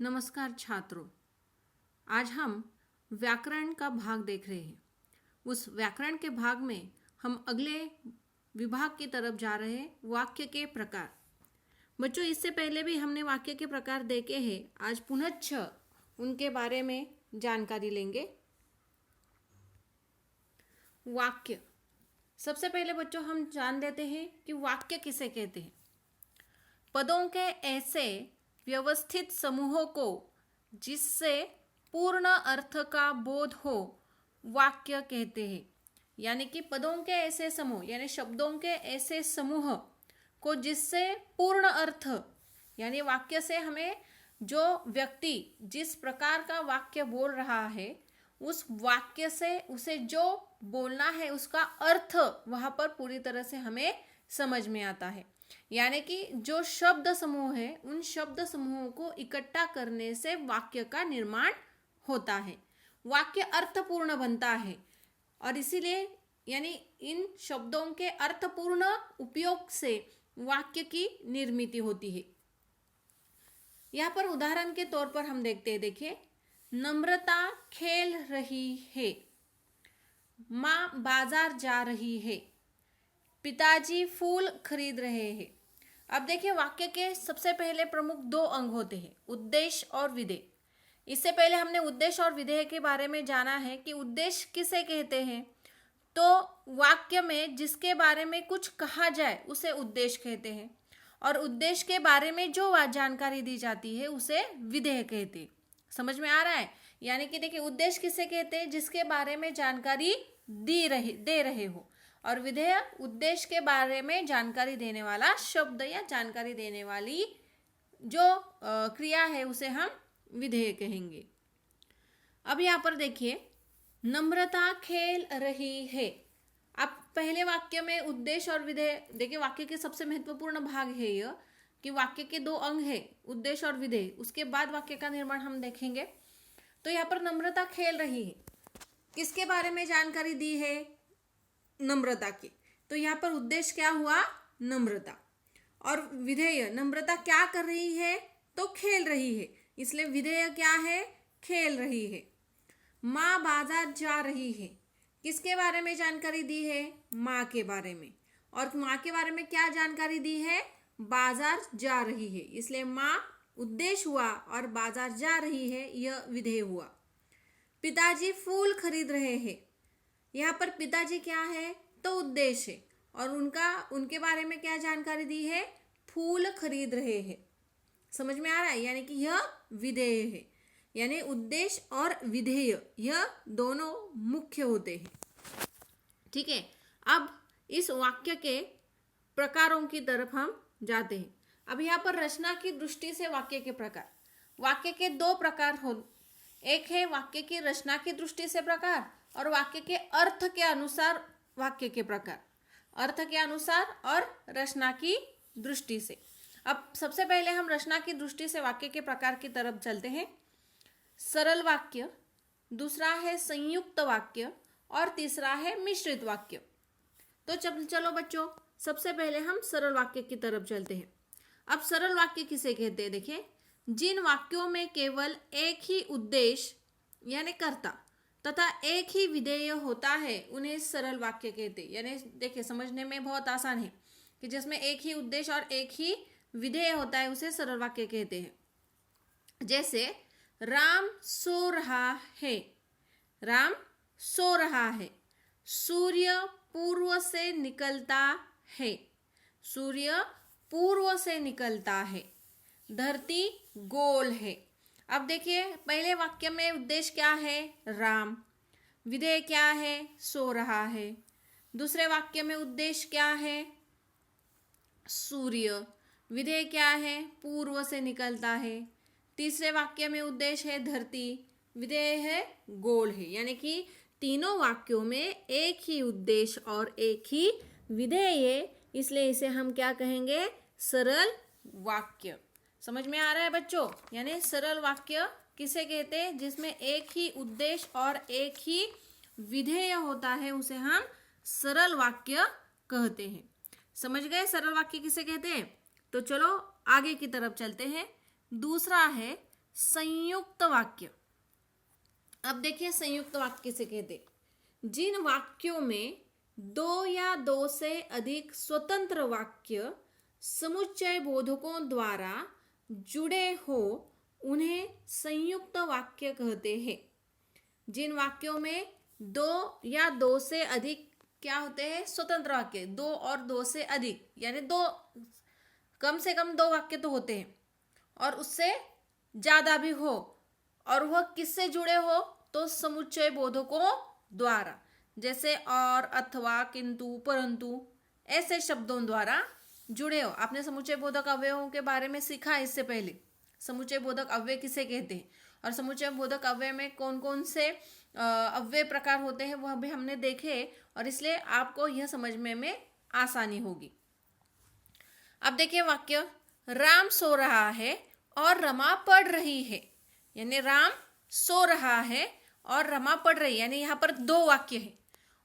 नमस्कार छात्रों। आज हम व्याकरण का भाग देख रहे हैं। उस व्याकरण के भाग में हम अगले विभाग की तरफ जा रहे हैं, वाक्य के प्रकार। बच्चों, इससे पहले भी हमने वाक्य के प्रकार देखे हैं। आज पुनश्च उनके बारे में जानकारी लेंगे। वाक्य, सबसे पहले बच्चों हम जान लेते हैं कि वाक्य किसे कहते हैं। पदों के ऐसे व्यवस्थित समूहों को जिससे पूर्ण अर्थ का बोध हो, वाक्य कहते हैं। यानी कि पदों के ऐसे समूह यानी शब्दों के ऐसे समूह को जिससे पूर्ण अर्थ, यानी वाक्य से हमें जो व्यक्ति जिस प्रकार का वाक्य बोल रहा है, उस वाक्य से उसे जो बोलना है उसका अर्थ वहां पर पूरी तरह से हमें समझ में आता है। यानी कि जो शब्द समूह है, उन शब्द समूहों को इकट्ठा करने से वाक्य का निर्माण होता है, वाक्य अर्थपूर्ण बनता है। और इसीलिए यानी इन शब्दों के अर्थपूर्ण उपयोग से वाक्य की निर्मिति होती है। यहाँ पर उदाहरण के तौर पर हम देखते हैं। देखिए, नम्रता खेल रही है, माँ बाजार जा रही है, पिताजी फूल खरीद रहे हैं। अब देखिए, वाक्य के सबसे पहले प्रमुख दो अंग होते हैं, उद्देश्य और विधेय। इससे पहले हमने उद्देश्य और विधेय के बारे में जाना है कि उद्देश्य किसे कहते हैं। तो वाक्य में जिसके बारे में कुछ कहा जाए उसे उद्देश्य कहते हैं, और उद्देश्य के बारे में जो जानकारी दी जाती है उसे विधेय कहते हैं। समझ में आ रहा है? यानी कि देखिए, उद्देश्य किसे कहते हैं, जिसके बारे में जानकारी दे रहे हो, और विधेय उद्देश्य के बारे में जानकारी देने वाला शब्द या जानकारी देने वाली जो क्रिया है उसे हम विधेय कहेंगे। अब यहाँ पर देखिए, नम्रता खेल रही है। अब पहले वाक्य में उद्देश्य और विधेय, देखिए वाक्य के सबसे महत्वपूर्ण भाग है यह कि वाक्य के दो अंग है, उद्देश्य और विधेय। उसके बाद वाक्य का निर्माण हम देखेंगे। तो यहाँ पर नम्रता खेल रही है, किसके बारे में जानकारी दी है, नम्रता की। तो यहाँ पर उद्देश्य क्या हुआ, नम्रता, और विधेय नम्रता क्या कर रही है, तो खेल रही है, इसलिए विधेय क्या है, खेल रही है। माँ बाजार जा रही है, किसके बारे में जानकारी दी है, माँ के बारे में, और माँ के बारे में क्या जानकारी दी है, बाजार जा रही है, इसलिए माँ उद्देश्य हुआ और बाजार जा रही है, यह विधेय हुआ। पिताजी फूल खरीद रहे हैं, यहाँ पर पिताजी क्या है, तो उद्देश्य है, और उनके बारे में क्या जानकारी दी है, फूल खरीद रहे हैं। समझ में आ रहा है? यानी कि यह विधेय है। यानी उद्देश्य और विधेय यह दोनों मुख्य होते हैं। ठीक है, अब इस वाक्य के प्रकारों की तरफ हम जाते हैं। अब यहाँ पर रचना की दृष्टि से वाक्य के प्रकार, वाक्य के दो प्रकार हो, एक है वाक्य की रचना की दृष्टि से प्रकार, और वाक्य के अर्थ के अनुसार वाक्य के प्रकार, अर्थ के अनुसार और रचना की दृष्टि से। अब सबसे पहले हम रचना की दृष्टि से वाक्य के प्रकार की तरफ चलते हैं। सरल वाक्य, दूसरा है संयुक्त वाक्य, और तीसरा है मिश्रित वाक्य। तो चलो बच्चों, सबसे पहले हम सरल वाक्य की तरफ चलते हैं। अब सरल वाक्य किसे कहते हैं? देखिए, जिन वाक्यों में केवल एक ही उद्देश्य यानी कर्ता तथा एक ही विधेय होता है उन्हें सरल वाक्य कहते हैं। यानी देखिए, समझने में बहुत आसान है कि जिसमें एक ही उद्देश्य और एक ही विधेय होता है उसे सरल वाक्य कहते हैं। जैसे राम सो रहा है, राम सो रहा है। सूर्य पूर्व से निकलता है, सूर्य पूर्व से निकलता है। धरती गोल है। अब देखिए, पहले वाक्य में उद्देश्य क्या है, राम, विधेय क्या है, सो रहा है। दूसरे वाक्य में उद्देश्य क्या है, सूर्य, विधेय क्या है, पूर्व से निकलता है। तीसरे वाक्य में उद्देश्य है धरती, विधेय है गोल है। यानी कि तीनों वाक्यों में एक ही उद्देश्य और एक ही विधेय है, इसलिए इसे हम क्या कहेंगे, सरल वाक्य। समझ में आ रहा है बच्चों? यानी सरल वाक्य किसे कहते हैं, जिसमें एक ही उद्देश्य और एक ही विधेय होता है, उसे हम सरल वाक्य कहते हैं। समझ गए सरल वाक्य किसे कहते हैं? तो चलो आगे की तरफ चलते हैं। दूसरा है संयुक्त वाक्य। अब देखिए संयुक्त वाक्य किसे कहते। जिन वाक्यों में दो या दो से अधिक स्वतंत्र वाक्य समुच्चय बोधकों द्वारा जुड़े हो उन्हें संयुक्त वाक्य कहते हैं। जिन वाक्यों में दो या दो से अधिक क्या होते हैं, स्वतंत्र वाक्य, दो और दो से अधिक, यानी दो, कम से कम दो वाक्य तो होते हैं और उससे ज्यादा भी हो, और वह किससे जुड़े हो, तो समुच्चय बोधकों द्वारा, जैसे और, अथवा, किंतु, परंतु, ऐसे शब्दों द्वारा जुड़े हो। आपने समुच्चय बोधक अव्ययों के बारे में सीखा है इससे पहले, समुच्चय बोधक अव्यय किसे कहते हैं और समुच्चय बोधक अव्यय में कौन कौन से अव्यय प्रकार होते हैं वह भी हमने देखे, और इसलिए आपको यह समझने में आसानी होगी। अब देखिए वाक्य, राम सो रहा है और रमा पढ़ रही है, यानी राम सो रहा है और रमा पढ़ रही है, यानी यहाँ पर दो वाक्य है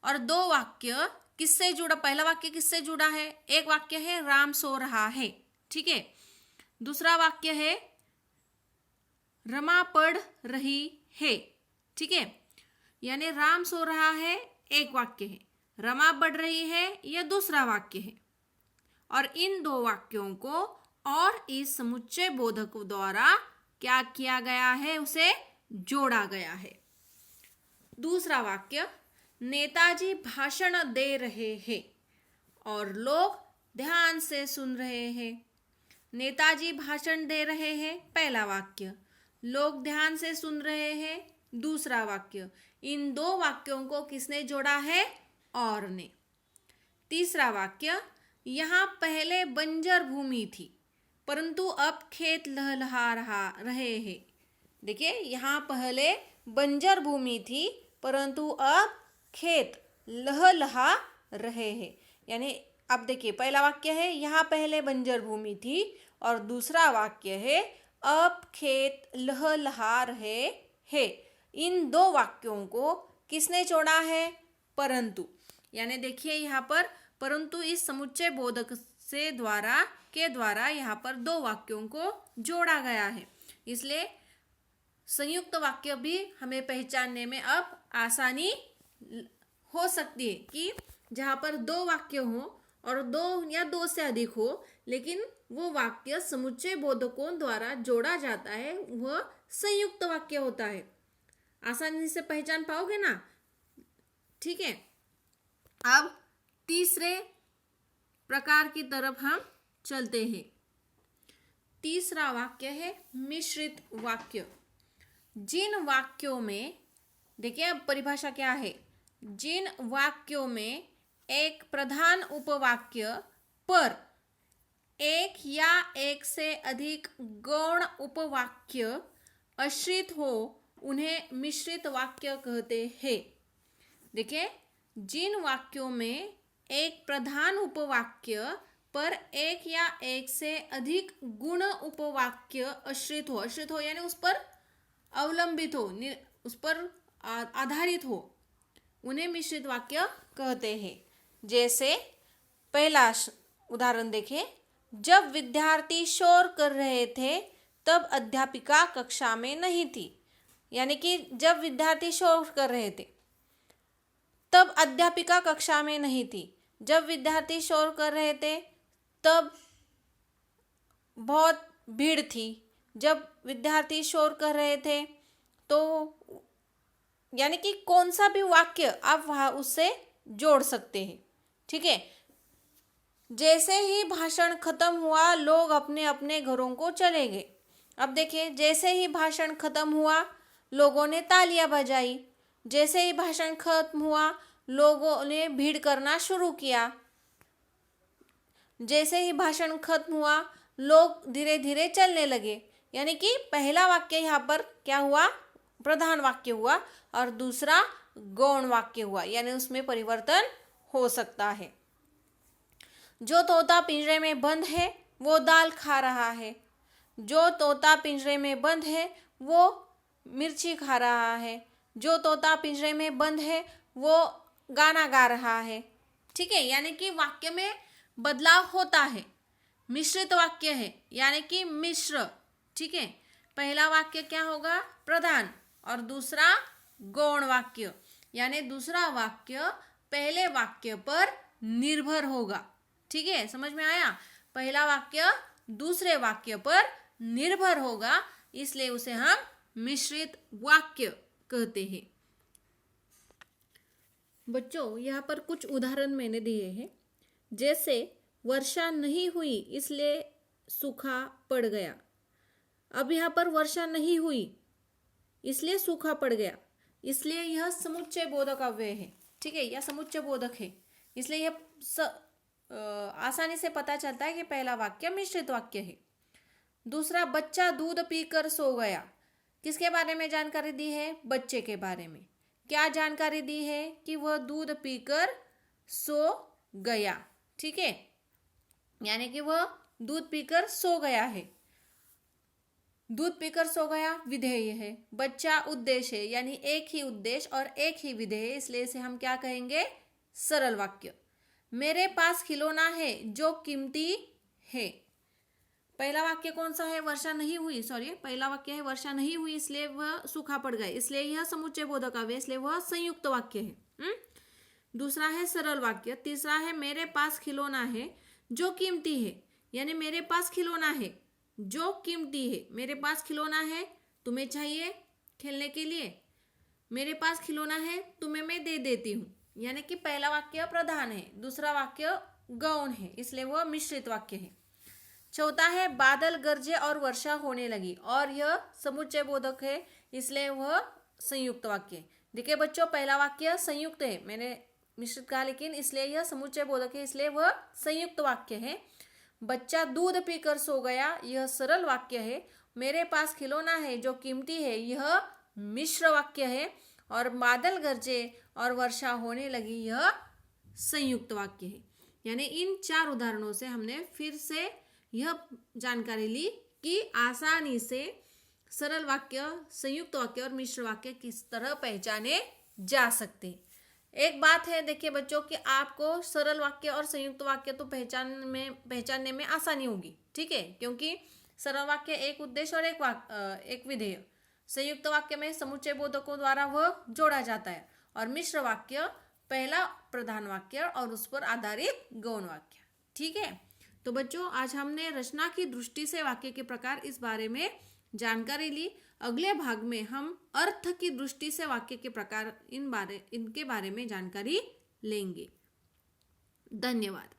और दो वाक्य किससे जुड़ा, पहला वाक्य किससे जुड़ा है, एक वाक्य है राम सो रहा है, ठीक है, दूसरा वाक्य है रमा पढ़ रही है, ठीक है, यानी राम सो रहा है एक वाक्य है, रमा पढ़ रही है यह दूसरा वाक्य है, और इन दो वाक्यों को और इस समुच्चय बोधक द्वारा क्या किया गया है, उसे जोड़ा गया है। दूसरा वाक्य, नेताजी भाषण दे रहे हैं और लोग ध्यान से सुन रहे हैं। नेताजी भाषण दे रहे हैं पहला वाक्य, लोग ध्यान से सुन रहे हैं दूसरा वाक्य। इन दो वाक्यों को किसने जोड़ा है, और ने। तीसरा वाक्य, यहाँ पहले बंजर भूमि थी परंतु अब खेत लहलहा रहे हैं। देखिए यहाँ पहले बंजर भूमि थी परंतु अब खेत लहलहा रहे हैं, यानी अब देखिए पहला वाक्य है यहाँ पहले बंजर भूमि थी और दूसरा वाक्य है अब खेत लहलहा रहे हैं। इन दो वाक्यों को किसने जोड़ा है, परंतु, यानी देखिए यहाँ पर परंतु इस समुच्चय बोधक से द्वारा यहाँ पर दो वाक्यों को जोड़ा गया है, इसलिए संयुक्त वाक्य भी हमें पहचानने में अब आसानी हो सकती है कि जहाँ पर दो वाक्य हो और दो या दो से अधिक हो लेकिन वो वाक्य समुच्चय बोधकों द्वारा जोड़ा जाता है, वह संयुक्त वाक्य होता है। आसानी से पहचान पाओगे ना, ठीक है। अब तीसरे प्रकार की तरफ हम चलते हैं। तीसरा वाक्य है मिश्रित वाक्य। जिन वाक्यों में, देखिए अब परिभाषा क्या है, जिन वाक्यों में एक प्रधान उपवाक्य पर एक या एक से अधिक गौण उपवाक्य आश्रित हो उन्हें मिश्रित वाक्य कहते हैं। देखिए जिन वाक्यों में एक प्रधान उपवाक्य पर एक या एक से अधिक गुण उपवाक्य आश्रित हो यानी उस पर अवलंबित हो, उस पर आधारित हो, उन्हें मिश्रित वाक्य कहते हैं। जैसे पहला उदाहरण देखें, जब विद्यार्थी शोर कर रहे थे तब अध्यापिका कक्षा में नहीं थी, यानी कि जब विद्यार्थी शोर कर रहे थे तब अध्यापिका कक्षा में नहीं थी। जब विद्यार्थी शोर कर रहे थे तब बहुत भीड़ थी। जब विद्यार्थी शोर कर रहे थे तो यानी कि कौन सा भी वाक्य आप वहाँ उससे जोड़ सकते हैं, ठीक है। जैसे ही भाषण खत्म हुआ लोग अपने अपने घरों को चले गए। अब देखिए जैसे ही भाषण खत्म हुआ लोगों ने तालियां बजाई। जैसे ही भाषण खत्म हुआ लोगों ने भीड़ करना शुरू किया। जैसे ही भाषण खत्म हुआ लोग धीरे धीरे चलने लगे। यानी कि पहला वाक्य यहाँ पर क्या हुआ, प्रधान वाक्य हुआ और दूसरा गौण वाक्य हुआ, यानी उसमें परिवर्तन हो सकता है। जो तोता पिंजरे में बंद है वो दाल खा रहा है। जो तोता पिंजरे में बंद है वो मिर्ची खा रहा है। जो तोता पिंजरे में बंद है वो गाना गा रहा है, ठीक है। यानी कि वाक्य में बदलाव होता है। मिश्रित वाक्य है यानी कि मिश्र, ठीक है। पहला वाक्य क्या होगा? प्रधान, और दूसरा गौण वाक्य, यानी दूसरा वाक्य पहले वाक्य पर निर्भर होगा। ठीक है, समझ में आया? पहला वाक्य दूसरे वाक्य पर निर्भर होगा, इसलिए उसे हम मिश्रित वाक्य कहते हैं। बच्चों, यहाँ पर कुछ उदाहरण मैंने दिए हैं, जैसे वर्षा नहीं हुई इसलिए सूखा पड़ गया। अब यहाँ पर वर्षा नहीं हुई इसलिए सूखा पड़ गया, इसलिए यह समुच्चय बोधक अव्यय है। ठीक है, यह समुच्चय बोधक है, इसलिए यह आसानी से पता चलता है कि पहला वाक्य मिश्रित वाक्य है। दूसरा, बच्चा दूध पीकर सो गया। किसके बारे में जानकारी दी है? बच्चे के बारे में। क्या जानकारी दी है? कि वह दूध पीकर सो गया। ठीक है, यानी कि वह दूध पीकर सो गया है। दूध पीकर सो गया विधेय है। बच्चा उद्देश्य है, यानी एक ही उद्देश्य और एक ही विधेय, इसलिए इसे हम क्या कहेंगे? सरल वाक्य। मेरे पास खिलौना है जो कीमती है। पहला वाक्य कौन सा है? वर्षा नहीं हुई, पहला वाक्य है वर्षा नहीं हुई इसलिए वह सूखा पड़ गया, इसलिए यह समुच्चय बोधक अव्यय, इसलिए वह संयुक्त वाक्य है। दूसरा है सरल वाक्य। तीसरा है मेरे पास खिलौना है जो कीमती है, यानी मेरे पास खिलौना है जो कीमती है। मेरे पास खिलौना है, तुम्हें चाहिए खेलने के लिए, मेरे पास खिलौना है, तुम्हें मैं दे देती हूँ, यानी कि पहला वाक्य प्रधान है, दूसरा वाक्य गौण है, इसलिए वह मिश्रित वाक्य है। चौथा है बादल गरजे और वर्षा होने लगी, और यह समुच्चय बोधक है, इसलिए वह संयुक्त वाक्य है। देखिए बच्चों, पहला वाक्य संयुक्त है, मैंने मिश्रित कहा, लेकिन इसलिए यह समुच्चय बोधक है, इसलिए वह संयुक्त वाक्य है। बच्चा दूध पीकर सो गया, यह सरल वाक्य है। मेरे पास खिलौना है जो कीमती है, यह मिश्र वाक्य है। और बादल गरजे और वर्षा होने लगी, यह संयुक्त वाक्य है। यानी इन चार उदाहरणों से हमने फिर से यह जानकारी ली कि आसानी से सरल वाक्य, संयुक्त वाक्य और मिश्र वाक्य किस तरह पहचाने जा सकते। एक बात है, देखिए बच्चों, कि आपको सरल वाक्य और संयुक्त वाक्य तो पहचानने में आसानी होगी। ठीक है, क्योंकि सरल वाक्य एक उद्देश्य और एक विधेय, संयुक्त वाक्य में समुच्चय बोधकों द्वारा वह जोड़ा जाता है, और मिश्र वाक्य पहला प्रधान वाक्य और उस पर आधारित गौण वाक्य। ठीक है, तो बच्चों, आज हमने रचना की दृष्टि से वाक्य के प्रकार इस बारे में जानकारी ली। अगले भाग में हम अर्थ की दृष्टि से वाक्य के प्रकार इनके बारे में जानकारी लेंगे। धन्यवाद।